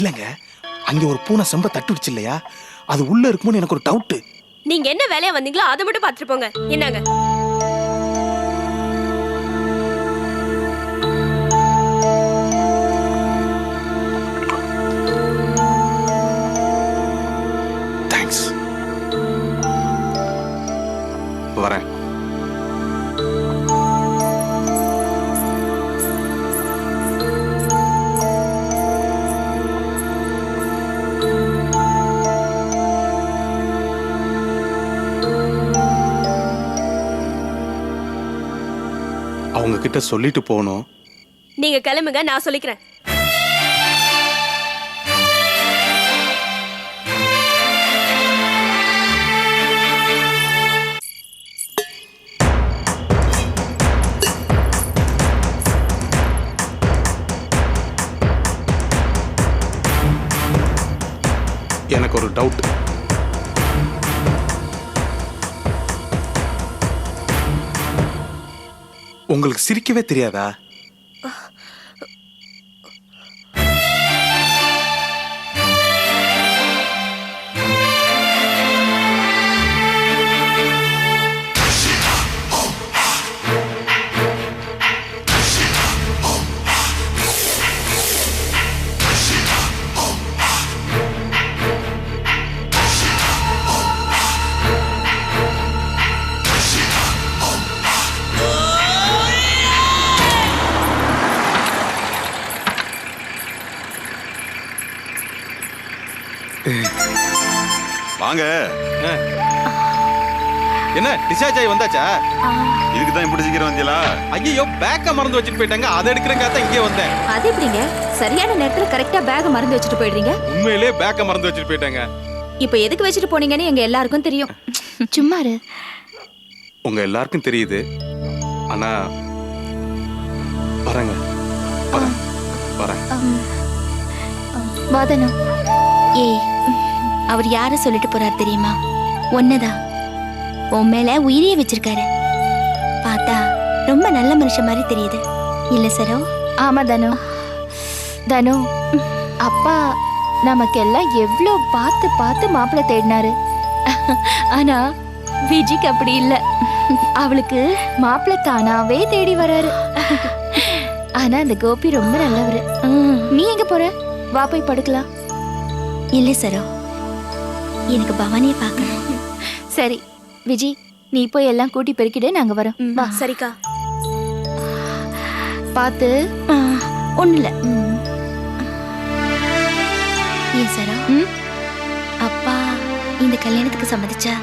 இல்லங்க, அங்க ஒரு பூனை செம்ப தட்டுடுச்சு இல்லையா, அது உள்ள இருக்குமோன்னு எனக்கு ஒரு டவுட். நீங்க என்ன வேலையா வந்தீங்களோ அதை மட்டும் பாத்துட்டு போங்க. என்னங்க? தேங்க்ஸ். வரேன். அவங்க கிட்ட சொல்லிட்டு போகணும். நீங்க கிளம்புங்க, நான் சொல்லிக்கிறேன். எனக்கு ஒரு டவுட். உங்களுக்கு சிரிக்கவே தெரியாதா? வாங்க. என்ன டிஸ்சார்ஜ் ஆகி வந்தாச்சா? இதுக்கு தான் இப்படி சீக்கிரம் வந்தீங்களா? ஐயோ, பேக்க மறந்து வச்சுட்டு போயிட்டாங்க. அதை எடுக்கிறேங்க தான் இங்கே வந்தேன். அது எப்படிங்க சரியான நேரத்துல கரெக்டா பேக் மறந்து வச்சுட்டு போயிடுறீங்க? உண்மையிலே பேக்க மறந்து வச்சுட்டு போயிட்டாங்க. இப்போ எதுக்கு வச்சுட்டு போனீங்கன்னு எங்க எல்லாருக்கும் தெரியும். சும்மா இரு. உங்க எல்லாருக்கும் தெரியுது. ஆனா வரேங்க. வரேன் வரேன். வாதனு, ஏய், அவர் யார சொல்லிட்டு போறார் தெரியுமா? ஒன்னதான் உன் மேல உயிரியே வச்சிருக்காரு. பார்த்தா ரொம்ப நல்ல மனுஷன் மாதிரி தெரியுது இல்ல சரோ? ஆமா தனு. தனு, அப்பா நமக்கெல்லாம் எவ்வளோ பார்த்து பார்த்து மாப்பிள்ளை தேடினாரு. ஆனா விஜிக்கு அப்படி இல்ல. அவளுக்கு மாப்பிள்ளை தானாவே தேடி வராரு. ஆனா அந்த கோபி ரொம்ப நல்லவரு. நீ எங்க போற? வா போய் படுக்கலாம். இல்ல சரோ, எனக்கு பவானியை பார்க்கணும். சரி விஜி, நீ போய் எல்லாம் கூட்டி பெருக்கிடு, நாங்க வரோம். வா. சரிக்கா. பார்த்து. ஒண்ணு இல்ல. ஏன் சரோ, அப்பா இந்த கல்யாணத்துக்கு சம்மதிச்சா